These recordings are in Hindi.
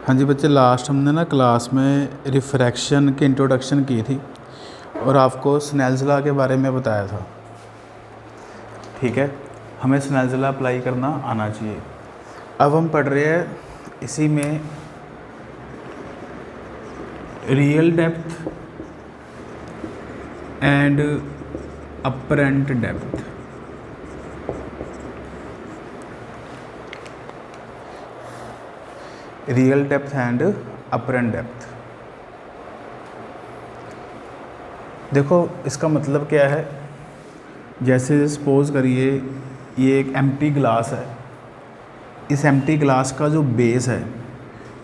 हाँ जी बच्चे, लास्ट हमने ना क्लास में रिफ्रैक्शन की इंट्रोडक्शन की थी और आपको स्नेल्स लॉ के बारे में बताया था। ठीक है, हमें स्नेल्स लॉ अप्लाई करना आना चाहिए। अब हम पढ़ रहे हैं इसी में real depth and apparent depth. Real depth and apparent depth. देखो इसका मतलब क्या है। जैसे सपोज करिए ये एक एम्प्टी ग्लास है। इस एम्प्टी ग्लास का जो बेस है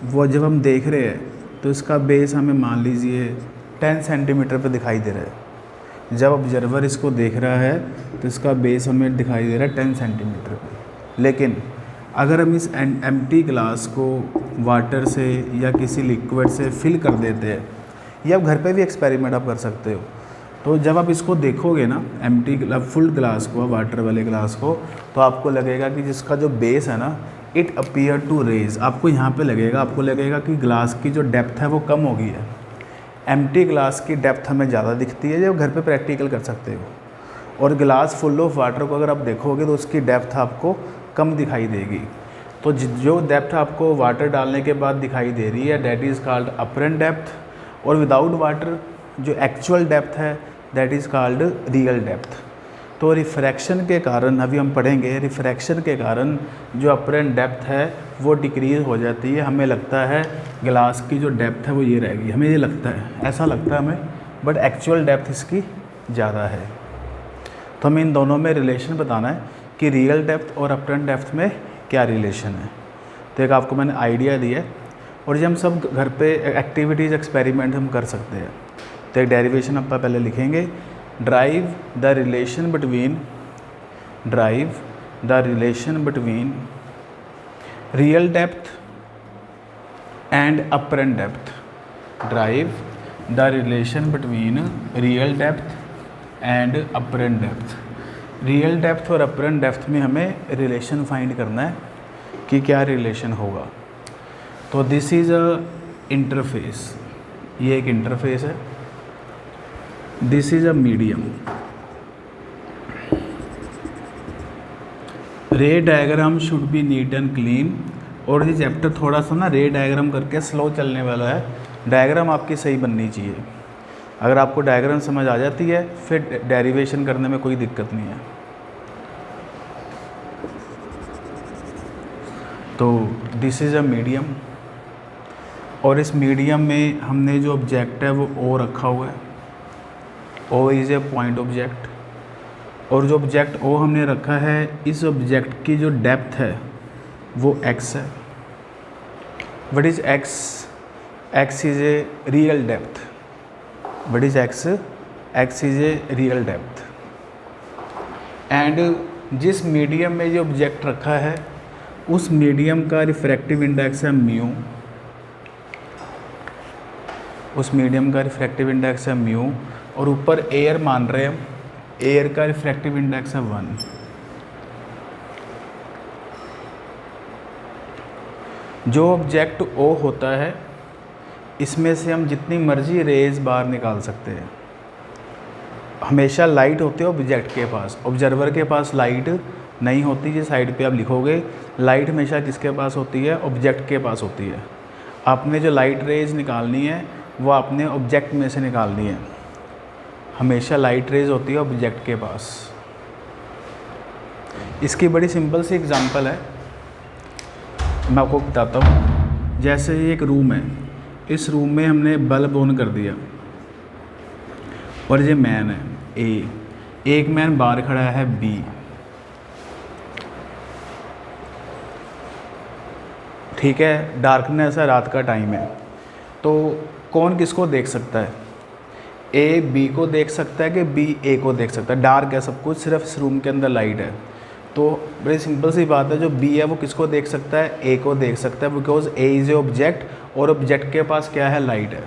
वो जब हम देख रहे हैं तो इसका बेस हमें मान लीजिए 10 सेंटीमीटर पे दिखाई दे रहा है। जब ऑब्जर्वर इसको देख रहा है तो इसका बेस हमें दिखाई दे रहा है 10 सेंटीमीटर पे। लेकिन अगर हम इस एम्प्टी ग्लास को वाटर से या किसी लिक्विड से फिल कर देते हैं, या आप घर पे भी एक्सपेरिमेंट आप कर सकते हो, तो जब आप इसको देखोगे ना एम्प्टी फुल ग्लास को, वाटर वाले ग्लास को, तो आपको लगेगा कि जिसका जो बेस है ना, इट अपीयर टू रेज। आपको यहाँ पे लगेगा, आपको लगेगा कि ग्लास की जो डेप्थ है वो कम हो गई है। एम्प्टी ग्लास की डेप्थ हमें ज़्यादा दिखती है, जब घर पे प्रैक्टिकल कर सकते हो। और ग्लास फुल ऑफ वाटर को अगर आप देखोगे तो उसकी डेप्थ आपको कम दिखाई देगी। तो जो डेप्थ आपको वाटर डालने के बाद दिखाई दे रही है that is called apparent depth, और विदाउट वाटर जो एक्चुअल डेप्थ है that is called real depth. तो रिफ्रैक्शन के कारण, अभी हम पढ़ेंगे, रिफ्रैक्शन के कारण जो अपरेंट डेप्थ है वो डिक्रीज़ हो जाती है। हमें लगता है ग्लास की जो डेप्थ है वो ये रहेगी, हमें ये लगता है, ऐसा लगता है हमें, बट एक्चुअल डेप्थ इसकी ज़्यादा है। तो हमें इन दोनों में रिलेशन बताना है कि रियल डेप्थ और अपरेंट डेप्थ में क्या रिलेशन है। तो एक आपको मैंने आइडिया दिया है, और ये हम सब घर पे एक्टिविटीज़ एक्सपेरिमेंट हम कर सकते हैं। तो एक डेरिवेशन आप पहले लिखेंगे, drive the relation between real depth and apparent depth. Drive the relation between real depth and apparent depth. Real depth और अपरेंट डेप्थ में हमें रिलेशन फाइंड करना है कि क्या रिलेशन होगा। तो दिस इज़ अ इंटरफेस, ये एक इंटरफेस है। This is a medium. रे diagram should be neat and clean. और ये चैप्टर थोड़ा सा ना रे डायग्राम करके स्लो चलने वाला है। डायग्राम आपकी सही बननी चाहिए। अगर आपको डायग्राम समझ आ जाती है फिर डेरिवेशन करने में कोई दिक्कत नहीं है। तो दिस इज़ अ मीडियम, और इस मीडियम में हमने जो ऑब्जेक्ट है वो ओ रखा हुआ है। O is a point object, और जो ऑब्जेक्ट ओ हमने रखा है, इस ऑब्जेक्ट की जो डेप्थ है वो x है। What is x? x is a real depth. What is x? x is a real depth. And जिस मीडियम में जो ऑब्जेक्ट रखा है उस मीडियम का रिफ्रैक्टिव इंडेक्स है म्यू। उस मीडियम का रिफ्रैक्टिव इंडेक्स है म्यू, और ऊपर एयर मान रहे हैं हम, एयर का रिफ्रैक्टिव इंडेक्स है 1। जो ऑब्जेक्ट ओ होता है इसमें से हम जितनी मर्जी रेज बाहर निकाल सकते हैं। हमेशा लाइट होती है ऑब्जेक्ट के पास, ऑब्जर्वर के पास लाइट नहीं होती। जिस साइड पे आप लिखोगे, लाइट हमेशा किसके पास होती है? ऑब्जेक्ट के पास होती है। आपने जो लाइट रेज निकालनी है वो आपने ऑब्जेक्ट में से निकालनी है। हमेशा लाइट रेज होती है ऑब्जेक्ट के पास। इसकी बड़ी सिंपल सी एग्जांपल है, मैं आपको बताता हूँ। जैसे ये एक रूम है, इस रूम में हमने बल्ब ऑन कर दिया, और ये मैन है ए, एक मैन बाहर खड़ा है बी। ठीक है, डार्कनेस है, रात का टाइम है, तो कौन किसको देख सकता है? ए बी को देख सकता है कि बी ए को देख सकता है? डार्क है सब कुछ, सिर्फ इस रूम के अंदर लाइट है। तो बड़ी सिंपल सी बात है, जो बी है वो किसको देख सकता है? ए को देख सकता है, because A is a object, और ऑब्जेक्ट के पास क्या है? लाइट है।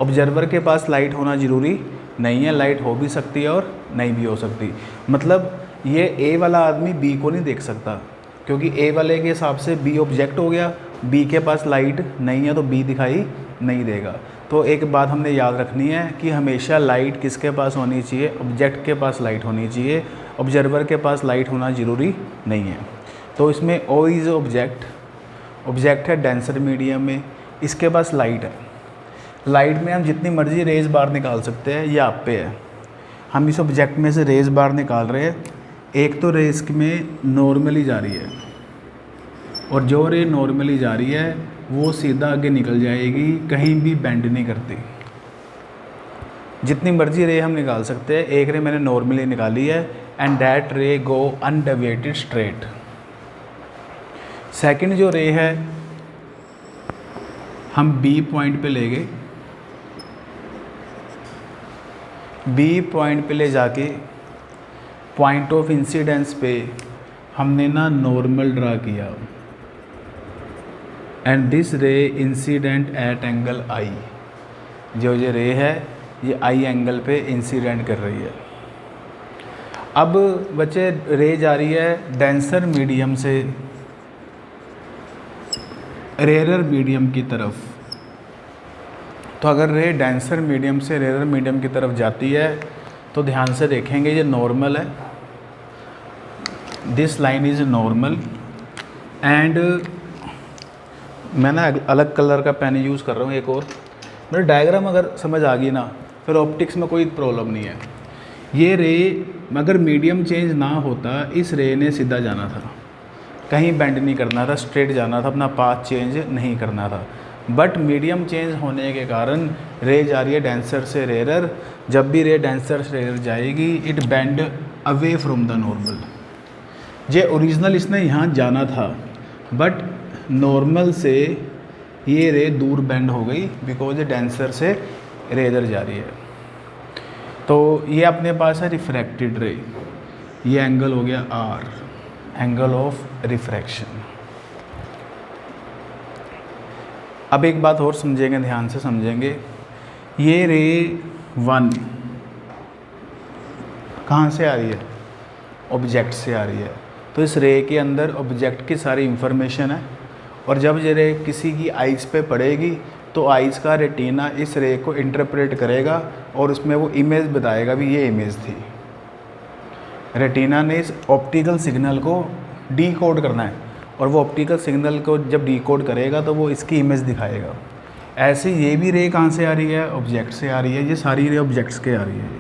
ऑब्जर्वर के पास लाइट होना ज़रूरी नहीं है, लाइट हो भी सकती है और नहीं भी हो सकती। मतलब ये ए वाला आदमी बी को नहीं देख सकता, क्योंकि ए वाले के हिसाब से बी ऑब्जेक्ट हो गया बी के पास लाइट नहीं है तो बी दिखाई नहीं देगा। तो एक बात हमने याद रखनी है कि हमेशा लाइट किसके पास होनी चाहिए, ऑब्जेक्ट के पास लाइट होनी चाहिए, ऑब्जर्वर के पास लाइट होना ज़रूरी नहीं है। तो इसमें ओ इज़ ऑब्जेक्ट, ऑब्जेक्ट है डेंसर मीडियम में, इसके पास लाइट है। लाइट में हम जितनी मर्जी रेज बार निकाल सकते हैं, ये आप पे है। हम इस ऑब्जेक्ट में से रेज बार निकाल रहे हैं, एक तो रेस में नॉर्मली जा रही है और जो रे नॉर्मली जा रही है वो सीधा आगे निकल जाएगी, कहीं भी बेंड नहीं करती। जितनी मर्जी रे हम निकाल सकते हैं, एक रे मैंने नॉर्मली निकाली है एंड दैट रे गो अनडेविएटेड स्ट्रेट। सेकंड जो रे है हम बी पॉइंट पे ले गए, बी पॉइंट पे ले जाके पॉइंट ऑफ इंसिडेंस पे हमने ना नॉर्मल ड्रा किया and this ray incident at angle I. जो ये रे है ये आई एंगल पे इंसिडेंट कर रही है। अब बच्चे रे जा रही है डेंसर मीडियम से रेरर मीडियम की तरफ। तो अगर रे डेंसर मीडियम से रेरर मीडियम की तरफ जाती है तो ध्यान से देखेंगे ये नॉर्मल है, this line is normal and मैं ना अलग कलर का पेन यूज़ कर रहा हूँ एक और। मेरा डायग्राम अगर समझ आ गई ना फिर ऑप्टिक्स में कोई प्रॉब्लम नहीं है। ये रे अगर मीडियम चेंज ना होता इस रे ने सीधा जाना था, कहीं बेंड नहीं करना था, स्ट्रेट जाना था, अपना पाथ चेंज नहीं करना था। बट मीडियम चेंज होने के कारण रे जा रही है डेंसर से रेरर। जब भी रे डेंसर से रेरर जाएगी it bend away from the normal. ये ओरिजिनल इसने यहाँ जाना था बट नॉर्मल से ये रे दूर बेंड हो गई बिकॉज ये डेंसर से रेरर जा रही है। तो ये अपने पास है रिफ्रैक्टेड रे, ये एंगल हो गया आर, एंगल ऑफ रिफ्रैक्शन। अब एक बात और समझेंगे, ध्यान से समझेंगे। ये रे 1 कहाँ से आ रही है, ऑब्जेक्ट से आ रही है। तो इस रे के अंदर ऑब्जेक्ट की सारी इंफॉर्मेशन है और जब ये रे किसी की आइज़ पे पड़ेगी तो आइज़ का रेटिना इस रे को इंटरप्रेट करेगा और उसमें वो इमेज बताएगा भी ये इमेज थी। रेटिना ने इस ऑप्टिकल सिग्नल को डीकोड करना है और वो ऑप्टिकल सिग्नल को जब डीकोड करेगा तो वो इसकी इमेज दिखाएगा। ऐसे ये भी रे कहाँ से आ रही है, ऑब्जेक्ट से आ रही है। ये सारी रे ऑब्जेक्ट्स के आ रही है।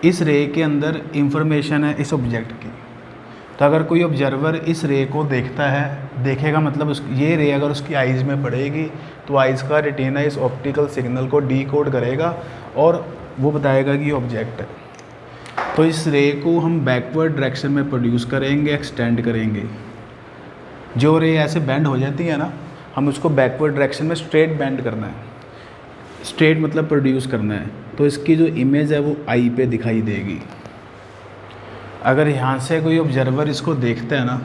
इस रे के अंदर इंफॉर्मेशन है इस ऑब्जेक्ट की। तो अगर कोई ऑब्जर्वर इस रे को देखता है, देखेगा मतलब ये रे अगर उसकी आइज़ में पड़ेगी तो आइज़ का रेटिना इस ऑप्टिकल सिग्नल को डीकोड करेगा और वो बताएगा कि ये ऑब्जेक्ट है। तो इस रे को हम बैकवर्ड डायरेक्शन में प्रोड्यूस करेंगे, एक्सटेंड करेंगे। जो रे ऐसे बेंड हो जाती है ना, हम उसको बैकवर्ड डायरेक्शन में स्ट्रेट बेंड करना है। स्ट्रेट मतलब प्रोड्यूस करना है। तो इसकी जो इमेज है वो आई पे दिखाई देगी। अगर यहाँ से कोई ऑब्जर्वर इसको देखता है ना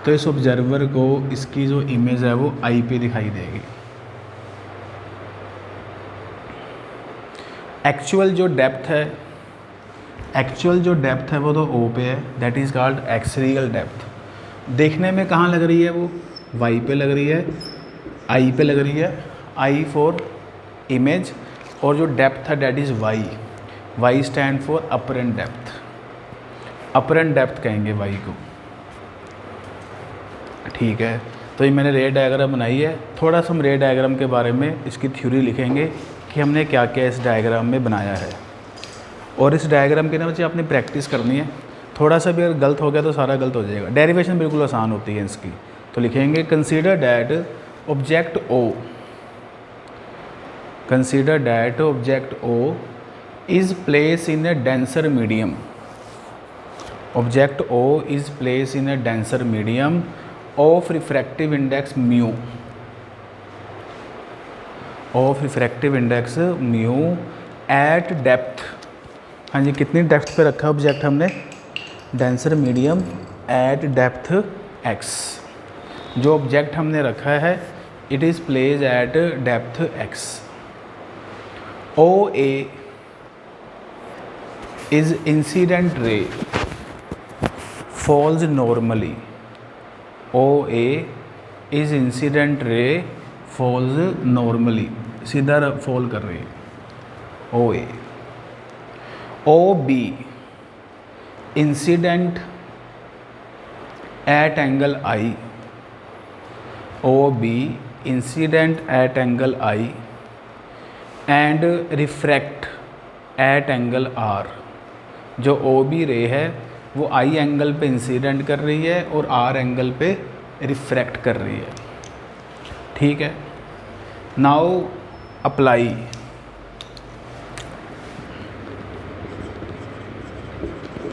तो इस ऑब्जर्वर को इसकी जो इमेज है वो आई पे दिखाई देगी। एक्चुअल जो डेप्थ है वो तो ओ पे है, that is called axial depth. देखने में कहाँ लग रही है वो, वाई पे लग रही है, आई पे लग रही है, आई फॉर इमेज। और जो डेप्थ है that is y, y stand for apparent depth, apparent depth कहेंगे वाई को। ठीक है, तो ये मैंने रे डायग्राम बनाई है। थोड़ा सा हम रे डायग्राम के बारे में इसकी थ्योरी लिखेंगे कि हमने क्या क्या इस डायग्राम में बनाया है। और इस डायग्राम के ना बच्चे आपने प्रैक्टिस करनी है। थोड़ा सा भी अगर गलत हो गया तो सारा गलत हो जाएगा। डेरिवेशन बिल्कुल आसान होती है इसकी। तो लिखेंगे consider that object O, consider that object O is place in a denser medium. Object O is place in a denser medium of refractive index mu, of refractive index mu at depth. हाँ जी, कितनी डेप्थ पे रखा ऑब्जेक्ट हमने, denser medium at depth x. जो ऑब्जेक्ट हमने रखा है it is place at depth x. O A is incident ray falls normally, O A is incident ray falls normally, सीधा फॉल कर रही है, O A. O B incident at angle I, O B incident at angle I and refract at angle R. जो ओ बी रे है वो आई एंगल पे इंसिडेंट कर रही है और आर एंगल पे रिफ्रैक्ट कर रही है, ठीक है। Now apply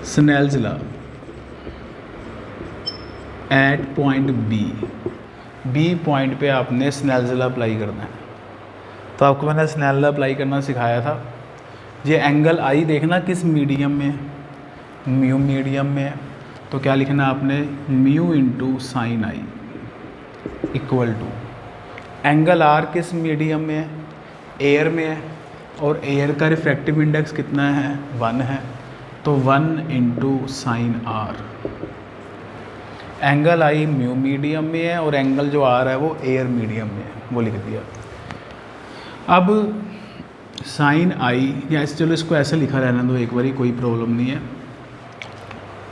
Snell's law at point B point पे आपने स्नेल्स लॉ अप्लाई करना है। तो आपको मैंने स्नेल लॉ अप्लाई करना सिखाया था। ये एंगल आई देखना किस मीडियम में है, म्यू मीडियम में है, तो क्या लिखना है आपने, mu into sine i equal to angle r किस मीडियम में है, एयर में है, और एयर का रिफ्रैक्टिव इंडेक्स कितना है, 1 है, तो 1 into sine r. Angle i mu medium में है और एंगल जो आर है वो एयर मीडियम में है, वो लिख दिया। अब साइन आई, या चलो इसको ऐसे लिखा रहने दो एक बारी, कोई प्रॉब्लम नहीं है।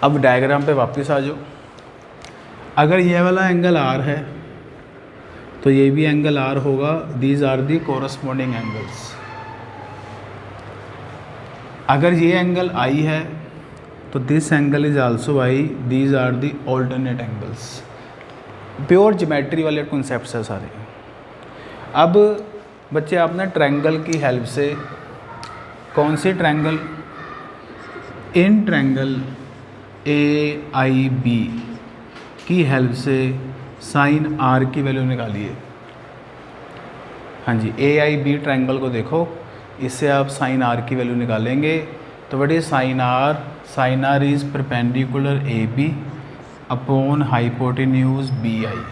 अब डायग्राम पे वापस आ जाओ। अगर ये वाला एंगल आर है तो ये भी एंगल आर होगा, these are the corresponding angles. अगर ये एंगल आई है तो this angle is also i, these are the alternate angles. Pure geometry वाले कॉन्सेप्ट्स है सारे। अब बच्चे आपने ट्रायंगल की हेल्प से, कौन सी triangle, in triangle A I B की हेल्प से साइन आर की वैल्यू निकालिए। हाँ जी, ए आई बी ट्रायंगल को देखो, इससे आप साइन आर की वैल्यू निकालेंगे। तो what is sine r, sine r is perpendicular A B upon hypotenuse B I.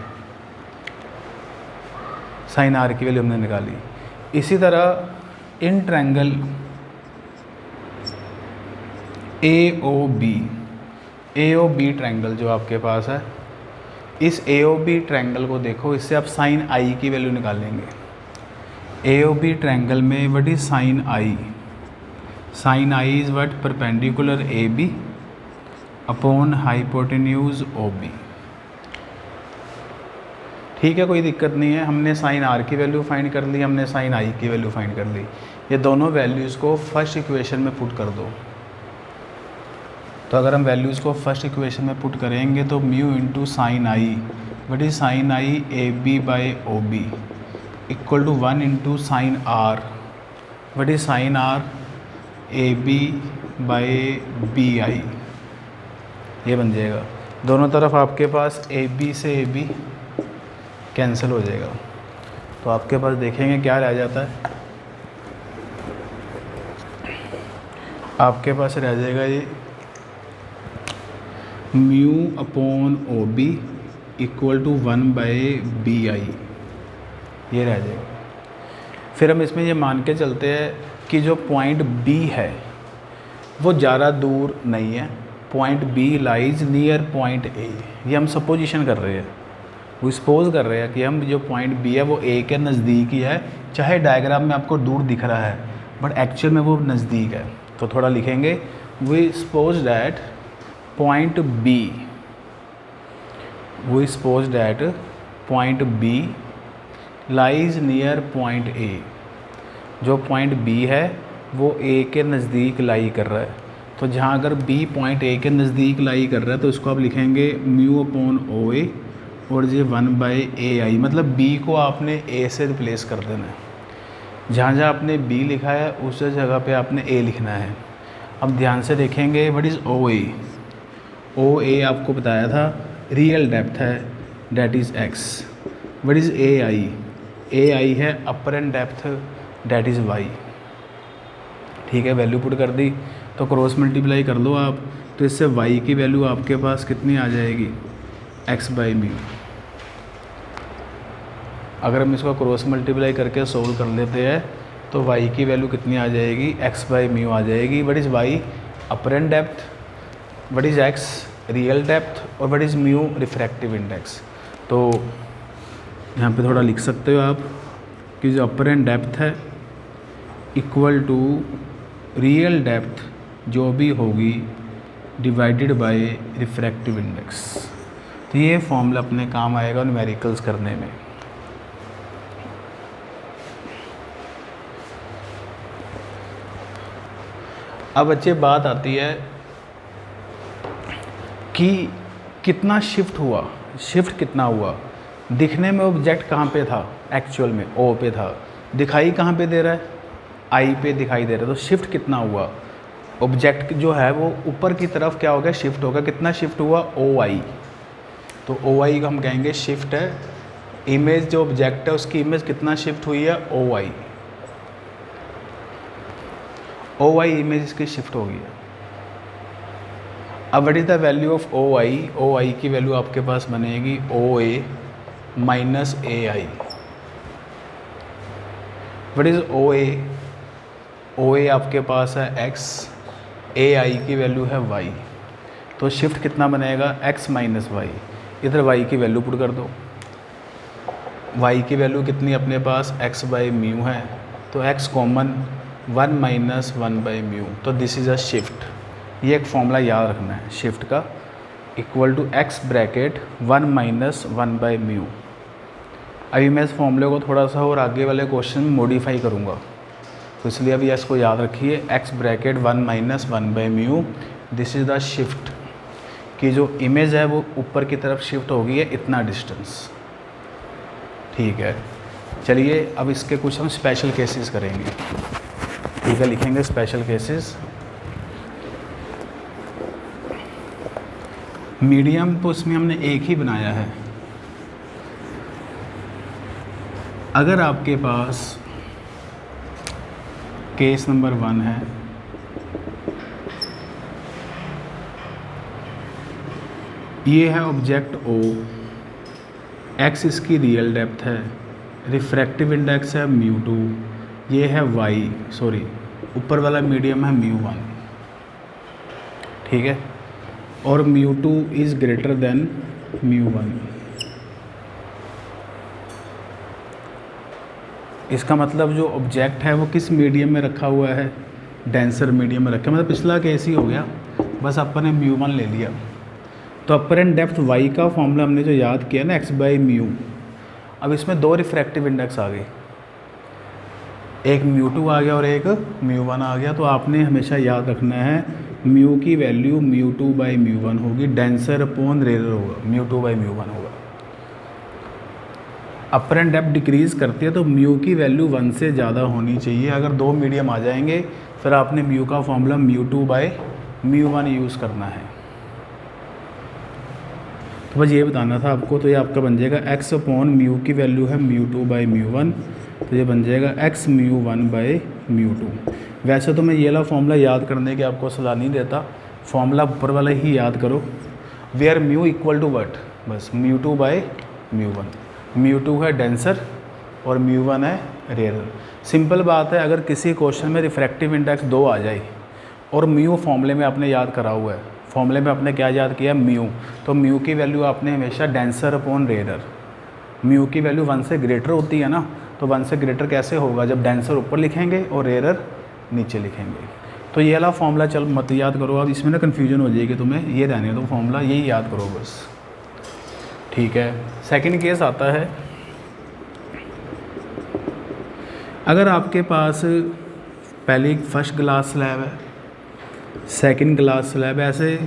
साइन आर की वैल्यू हमने निकाली। इसी तरह in triangle A O B triangle जो आपके पास है, इस ए ओ बी ट्रायंगल को देखो, इससे आप साइन आई की वैल्यू निकालेंगे। ए ओ बी ट्रायंगल में what is sine i, sine i is what, perpendicular A B upon hypotenuse O B. ठीक है, कोई दिक्कत नहीं है। हमने साइन आर की वैल्यू फाइंड कर ली, हमने साइन आई की वैल्यू फाइंड कर ली। ये दोनों वैल्यूज़ को फर्स्ट इक्वेशन में पुट कर दो। तो अगर हम वैल्यूज़ को फर्स्ट इक्वेशन में पुट करेंगे तो mu into sine i, what is sine i A B by O B equal to 1 into sine r, what is sine r A B by B I. ये बन जाएगा। दोनों तरफ आपके पास ए बी से ए बी कैंसिल हो जाएगा, तो आपके पास देखेंगे क्या रह जाता है, आपके पास रह जाएगा ये mu upon O B equal to 1 by B I, ये रह जाएगा। फिर हम इसमें ये मान के चलते हैं कि जो पॉइंट बी है वो ज़्यादा दूर नहीं है, point B lies near point A. ये हम सपोजिशन कर रहे हैं, वो सपोज कर रहे हैं कि हम जो पॉइंट बी है वो ए के नज़दीक ही है, चाहे डायग्राम में आपको दूर दिख रहा है बट एक्चुअल में वो नज़दीक है। तो थोड़ा लिखेंगे, we suppose that point B, we suppose that point B lies near point A. जो पॉइंट बी है वो ए के नज़दीक लाई कर रहा है। तो जहाँ अगर बी पॉइंट ए के नज़दीक लाई कर रहा है तो इसको आप लिखेंगे म्यू अपॉन ओ ए और ये 1 बाई ए आई, मतलब बी को आपने ए से रिप्लेस कर देना है। जहाँ जहाँ आपने बी लिखा है उस जगह पे आपने ए लिखना है। अब ध्यान से देखेंगे, what is O A, O ए आपको बताया था रियल डेप्थ है, that is x. What is A I है apparent depth, that is y. ठीक है, वैल्यू पुट कर दी तो क्रॉस मल्टीप्लाई कर लो आप, तो इससे वाई की वैल्यू आपके पास कितनी आ जाएगी, एक्स बाई म्यू। अगर हम इसको क्रॉस मल्टीप्लाई करके सोल्व कर लेते हैं तो वाई की वैल्यू कितनी आ जाएगी, एक्स बाई म्यू आ जाएगी। What is y, apparent depth, what is x, real depth, और what is mu, refractive index. तो यहाँ पे थोड़ा लिख सकते हो आप कि जो अपर एंड डेप्थ है इक्वल टू रियल डेप्थ जो भी होगी डिवाइडेड बाय रिफ्रैक्टिव इंडेक्स। तो ये फॉर्मूला अपने काम आएगा न्यूमेरिकल्स करने में। अब बच्चे बात आती है कि कितना शिफ्ट हुआ, शिफ्ट कितना हुआ। दिखने में ऑब्जेक्ट कहाँ पे था, एक्चुअल में ओ पे था, दिखाई कहाँ पे दे रहा है, आई पे दिखाई दे रहा है। तो शिफ्ट कितना हुआ, ऑब्जेक्ट जो है वो ऊपर की तरफ क्या होगा, शिफ्ट होगा। कितना शिफ्ट हुआ, ओ आई। तो ओ आई को हम कहेंगे शिफ्ट है। इमेज जो ऑब्जेक्ट है उसकी इमेज कितना शिफ्ट हुई है, ओ आई। ओ आई इमेज इसकी शिफ्ट हो गई है। अब what is the value of O I. O I की वैल्यू आपके पास बनेगी O A minus A I. What is O A. O A आपके पास है एक्स, ए आई की वैल्यू है वाई। तो शिफ्ट कितना बनेगा, एक्स माइनस वाई। इधर वाई की वैल्यू पुट कर दो। वाई की वैल्यू कितनी अपने पास, एक्स बाई म्यू है। तो x common 1 minus 1 by mu. तो दिस इज़ अ शिफ्ट। ये एक फॉर्मूला याद रखना है शिफ्ट का, equal to x bracket 1 minus 1 by mu. अभी मैं इस फॉर्मूले को थोड़ा सा और आगे वाले क्वेश्चन में मॉडिफाई करूँगा, तो इसलिए अभी इसको याद रखिए। X bracket 1 minus 1 by mu, this is the shift. कि जो इमेज है वो ऊपर की तरफ शिफ्ट हो गई है इतना डिस्टेंस। ठीक है, चलिए अब इसके कुछ हम स्पेशल केसेस करेंगे। ठीक है, लिखेंगे स्पेशल केसेस। मीडियम तो इसमें हमने एक ही बनाया है। अगर आपके पास केस नंबर 1 है, ये है ऑब्जेक्ट ओ, एक्स इसकी रियल डेप्थ है, रिफ्रैक्टिव इंडेक्स है म्यू 2, ये है वाई, सॉरी ऊपर वाला मीडियम है म्यू 1। ठीक है, और mu 2 is greater than mu 1। इसका मतलब जो ऑब्जेक्ट है वो किस मीडियम में रखा हुआ है, डेंसर मीडियम में रखा है। मतलब पिछला केस ही हो गया, बस अपन ने म्यू 1 ले लिया। तो अपर एंड डेप्थ वाई का फॉर्मूला हमने जो याद किया ना, एक्स बाई म्यू। अब इसमें 2 रिफ्रैक्टिव इंडेक्स आ गए, एक म्यू 2 आ गया और एक म्यू 1 आ गया। तो आपने हमेशा याद रखना है म्यू की वैल्यू म्यू 2 बाई म्यू 1 होगी, डेंसर अपॉन रेयर होगा, म्यू 2 बाई म्यू 1 होगा। अपर एंड डेप्थ डिक्रीज़ करती है तो म्यू की वैल्यू 1 से ज़्यादा होनी चाहिए। अगर 2 मीडियम आ जाएंगे फिर आपने म्यू का formula mu 2 by mu 1 use करना है। तो बस ये बताना था आपको। तो ये आपका बन जाएगा एक्स अपॉन म्यू की वैल्यू है म्यू 2 बाई म्यू 1, तो ये बन जाएगा एक्स म्यू 1 बाई म्यू 2। वैसे तो मैं ये वाला फॉर्मूला याद करने की आपको सलाह नहीं देता, फॉर्मूला ऊपर वाला ही याद करो। Where mu equal to what, बस म्यू 2 बाई म्यू 1। म्यू 2 है डेंसर और म्यू 1 है रेयर। सिंपल बात है, अगर किसी क्वेश्चन में रिफ्रैक्टिव इंडेक्स 2 आ जाए और म्यू फॉर्मूले में आपने याद करा हुआ है, फॉर्मूले में आपने क्या याद किया, म्यू, तो म्यू की वैल्यू आपने हमेशा डेंसर अपॉन रेयर। म्यू की वैल्यू 1 से ग्रेटर होती है ना, तो 1 से ग्रेटर कैसे होगा, जब डेंसर ऊपर लिखेंगे और रेयर नीचे लिखेंगे। तो ये वाला फॉर्मूला चल मत याद करो आप, इसमें ना कन्फ्यूजन हो जाएगी तुम्हें, ये रहने दो फॉर्मूला, यही याद करो बस। ठीक है, सेकंड केस आता है। अगर आपके पास पहले फर्स्ट ग्लास स्लैब है, सेकंड ग्लास स्लैब, ऐसे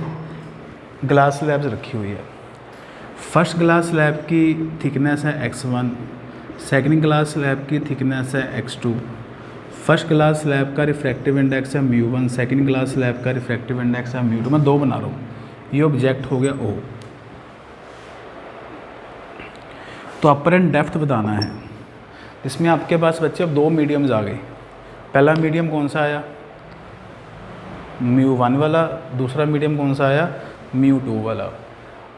ग्लास स्लैब्स रखी हुई है। फर्स्ट ग्लास स्लैब की थिकनेस है x1, सेकंड ग्लास स्लैब की थिकनेस है x2। फर्स्ट ग्लास स्लैब का रिफ्रैक्टिव इंडेक्स है म्यू 1, सेकंड ग्लास स्लैब का रिफ्रैक्टिव इंडेक्स है म्यू 2। मैं 2 बना रहा हूँ, ये ऑब्जेक्ट हो गया O। तो अपर एंड डेप्थ बताना है। इसमें आपके पास बच्चे अब 2 मीडियम्स आ गए। पहला मीडियम कौन सा आया, म्यू 1 वाला, दूसरा मीडियम कौन सा आया, म्यू 2 वाला।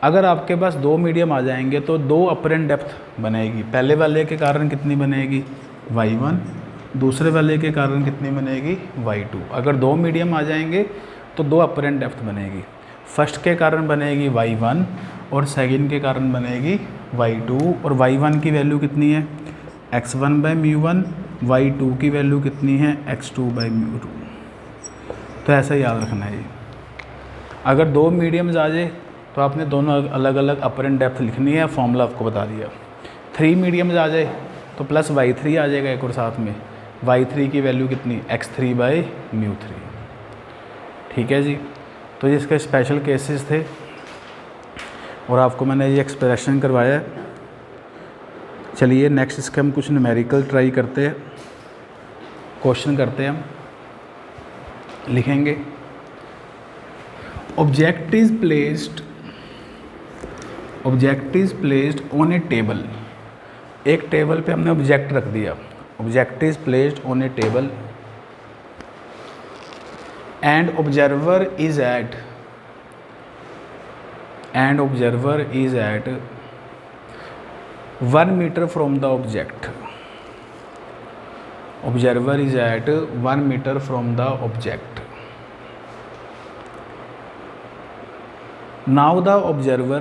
अगर आपके पास 2 मीडियम आ जाएंगे तो 2 अपर एंड डेप्थ बनेगी। पहले वाले के कारण कितनी बनेगी, y1, दूसरे वाले के कारण कितनी बनेगी, y2। अगर 2 मीडियम आ जाएंगे तो 2 अपर एंड डेप्थ बनेगी। फर्स्ट के कारण बनेगी y1 और सेकंड के कारण बनेगी y2 और y1 की वैल्यू कितनी है x1/μ1, y2 की वैल्यू कितनी है x2/μ2। तो ऐसा याद रखना है ये। अगर दो मीडियम्स आ जाए तो आपने दोनों अलग अलग अपर एंड डेप्थ लिखनी है, फॉर्मूला आपको बता दिया। 3 मीडियम्स आ जाए तो प्लस y3 आ जाएगा एक और साथ में, y3 की वैल्यू कितनी x3/μ3। ठीक है जी। तो ये इसके स्पेशल केसेस थे और आपको मैंने ये एक्सप्रेशन करवाया है। चलिए नेक्स्ट इसके हम कुछ न्यूमेरिकल ट्राई करते हैं, क्वेश्चन करते हैं हम, लिखेंगे। Object is placed on a table. एक टेबल पे हमने ऑब्जेक्ट रख दिया। Object is placed on a table and observer is at 1 meter from the object. Observer is at 1 meter from the object. Now the observer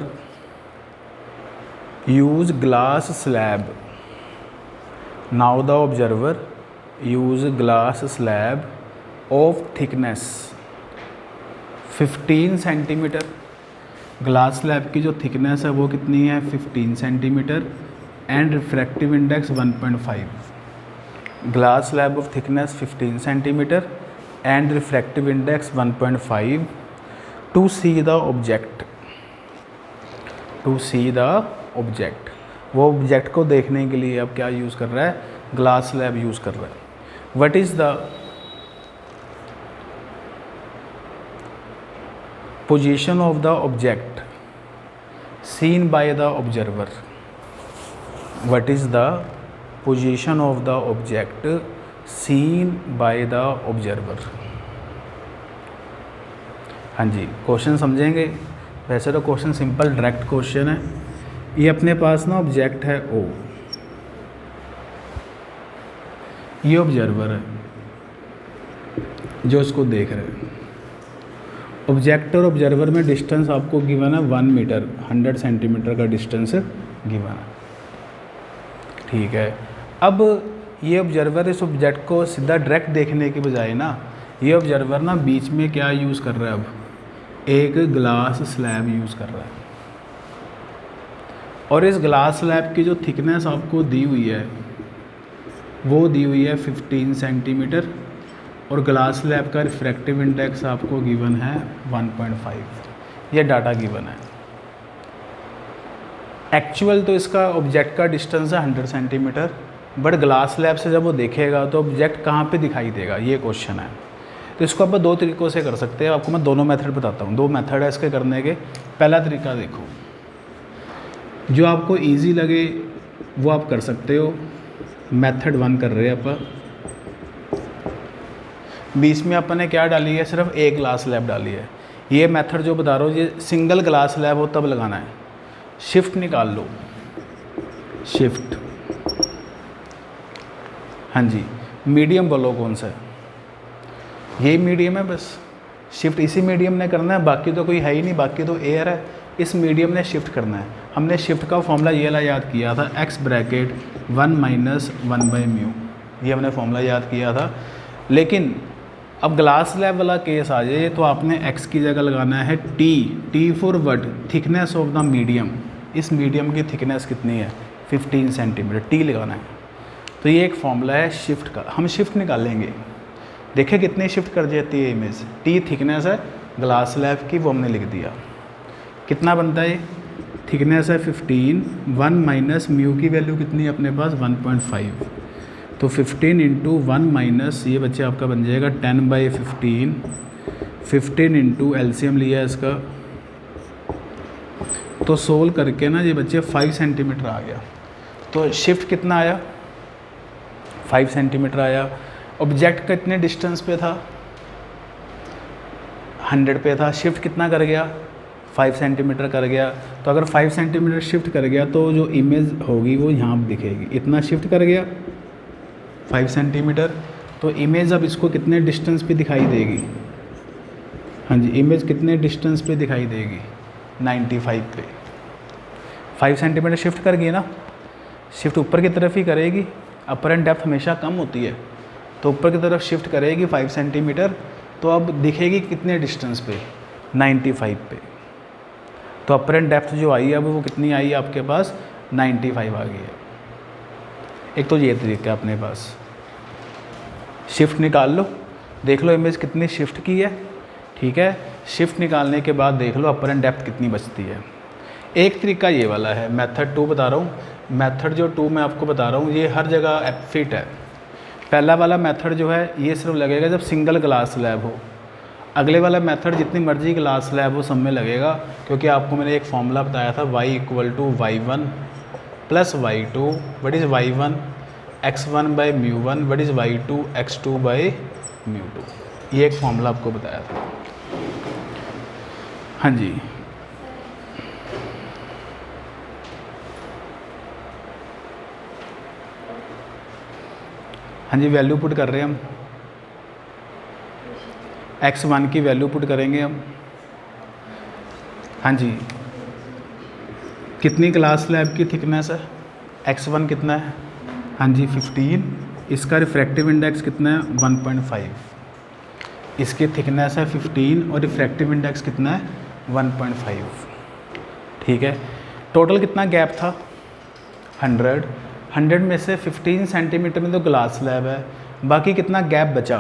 use glass slab. Now the observer use glass slab of thickness 15 centimetre. Glass slab की जो थिकनेस है वो कितनी है 15 centimetre and refractive index 1.5। Glass slab of thickness 15 centimetre and refractive index 1.5 to see the object. वो ऑब्जेक्ट को देखने के लिए अब क्या यूज़ कर रहा है, ग्लास स्लैब यूज़ कर रहा है। What is the position of the object seen by the observer? What is the position of the object seen by the observer? हाँ जी, क्वेश्चन समझेंगे। वैसे तो क्वेश्चन सिंपल डायरेक्ट क्वेश्चन है। ये अपने पास ना ऑब्जेक्ट है O, ये ऑब्जर्वर है जो इसको देख रहे हैं। ऑब्जेक्ट और ऑब्जर्वर में डिस्टेंस आपको गिवन है 1 मीटर, 100 सेंटीमीटर का डिस्टेंस गिवन है। ठीक है। अब ये ऑब्जर्वर इस ऑब्जेक्ट को सीधा डायरेक्ट देखने के बजाय ना, ये ऑब्जर्वर ना बीच में क्या यूज़ कर रहा है, अब एक ग्लास स्लैब यूज़ कर रहा है। और इस ग्लास स्लैब की जो थिकनेस आपको दी हुई है वो दी हुई है 15 सेंटीमीटर और ग्लास स्लैब का रिफ्रैक्टिव इंडेक्स आपको गिवन है 1.5। ये डाटा गिवन है। एक्चुअल तो इसका ऑब्जेक्ट का डिस्टेंस है 100 सेंटीमीटर, बट ग्लास स्लैब से जब वो देखेगा तो ऑब्जेक्ट कहाँ पे दिखाई देगा, ये क्वेश्चन है। तो इसको आप 2 तरीक़ों से कर सकते हैं। आपको मैं दोनों मेथड बताता हूँ। 2 मेथड है इसके करने के। पहला तरीका देखो, जो आपको ईजी लगे वो आप कर सकते हो। मेथड 1 कर रहे हैं आप। बीच में अपन ने क्या डाली है, सिर्फ एक ग्लास स्लैब डाली है। ये मेथड जो बता रहा हूँ, ये सिंगल ग्लास स्लैब हो तब लगाना है। शिफ्ट निकाल लो, शिफ्ट। हाँ जी, मीडियम बोलो कौन सा है, यही मीडियम है बस। शिफ्ट इसी मीडियम ने करना है, बाकी तो कोई है ही नहीं, बाकी तो एयर है। इस मीडियम ने शिफ्ट करना है। हमने शिफ्ट का फॉर्मूला ये वाला याद किया था, x ब्रैकेट 1 माइनस 1/μ, ये हमने फॉर्मूला याद किया था। लेकिन अब ग्लास स्लैब वाला केस आ जाए तो आपने x की जगह लगाना है t for what, thickness of the medium. इस मीडियम की थिकनेस कितनी है 15 सेंटीमीटर, t लगाना है। तो ये एक फॉर्मूला है शिफ्ट का। हम शिफ्ट निकालेंगे, देखिए कितनी शिफ्ट कर जाती है इमेज। t थिकनेस है ग्लास स्लैब की, वो हमने लिख दिया। कितना बनता है, थिकनेस है 15, 1 माइनस म्यू की वैल्यू कितनी है अपने पास 1.5। तो 15 इंटू 1 माइनस ये बच्चे आपका बन जाएगा 10/15। 15 इंटू एलसीएम लिया इसका, तो सोल्व करके ना ये बच्चे 5 सेंटीमीटर आ गया। तो शिफ्ट कितना आया 5 सेंटीमीटर आया। ऑब्जेक्ट कितने डिस्टेंस पे था 100 पे था, शिफ्ट कितना कर गया 5 सेंटीमीटर कर गया। तो अगर 5 सेंटीमीटर शिफ्ट कर गया तो जो इमेज होगी वो यहाँ दिखेगी। इतना शिफ्ट कर गया 5 सेंटीमीटर, तो इमेज अब इसको कितने डिस्टेंस पे दिखाई देगी। हाँ जी, इमेज कितने डिस्टेंस पे दिखाई देगी 95 पे। 5 सेंटीमीटर शिफ्ट कर गई ना, शिफ्ट ऊपर की तरफ ही करेगी, अपर एंड डेप्थ हमेशा कम होती है, तो ऊपर की तरफ शिफ्ट करेगी 5 सेंटीमीटर, तो अब दिखेगी कितने डिस्टेंस पे, 95 पे। तो अपर एंड डेप्थ जो आई है अब वो कितनी आई है आपके पास, 95 आ गई है। एक तो ये तरीका है अपने पास। शिफ्ट निकाल लो, देख लो इमेज कितनी शिफ्ट की है, ठीक है। शिफ्ट निकालने के बाद देख लो अपर एंड डेप्थ कितनी बचती है। एक तरीका ये वाला है, मेथड 2 बता रहा हूँ। मेथड जो 2 मैं आपको बता रहा हूँ ये हर जगह फिट है। पहला वाला मेथड जो है ये सिर्फ लगेगा जब सिंगल ग्लास स्लैब हो। अगले वाला मेथड जितनी मर्जी ग्लास स्लैब हो सब में लगेगा, क्योंकि आपको मैंने एक फॉर्मूला बताया था y = y1 + y2 what is y1 x1/μ1 what is y2 x2/μ2। ये एक फॉर्मूला आपको बताया था। हाँ जी, हाँ जी, वैल्यू पुट कर रहे हैं हम, x1 की वैल्यू पुट करेंगे हम। हाँ जी, कितनी ग्लास स्लैब की थिकनेस है, x1 कितना है, हाँ जी 15, इसका रिफ्रैक्टिव इंडेक्स कितना है 1.5, इसकी थिकनेस है 15 और रिफ्रैक्टिव इंडेक्स कितना है 1.5, ठीक है। टोटल कितना गैप था 100 में से 15 सेंटीमीटर में तो ग्लास स्लैब है, बाकी कितना गैप बचा,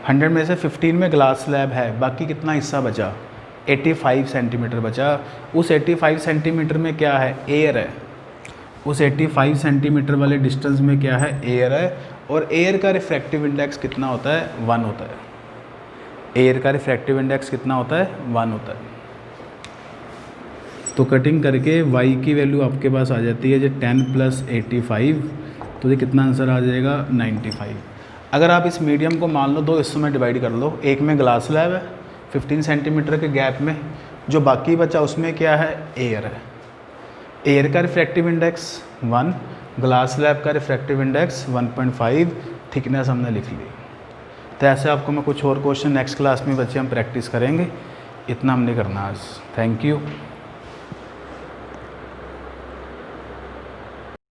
100 में से 15 में ग्लास स्लैब है, बाकी कितना हिस्सा बचा 85 सेंटीमीटर बचा। उस 85 सेंटीमीटर में क्या है, एयर है। उस 85 सेंटीमीटर वाले डिस्टेंस में क्या है, एयर है। और एयर का रिफ्रैक्टिव इंडेक्स कितना होता है, 1 होता है। एयर का रिफ्रैक्टिव इंडेक्स कितना होता है, 1 होता है। तो कटिंग करके y की वैल्यू आपके पास आ जाती है जो 10 + 85, तो ये कितना आंसर आ जाएगा 95। अगर आप इस मीडियम को मान लो 2 हिस्सों में डिवाइड कर लो, एक में ग्लास स्लैब है 15 सेंटीमीटर के गैप में, जो बाकी बचा उसमें क्या है, एयर है। एयर का रिफ्रैक्टिव इंडेक्स 1, ग्लास स्लैब का रिफ्रैक्टिव इंडेक्स 1.5, थिकनेस हमने लिख ली। तो ऐसे आपको मैं कुछ और क्वेश्चन नेक्स्ट क्लास में बच्चे हम प्रैक्टिस करेंगे। इतना हमने करना आज। Thank you.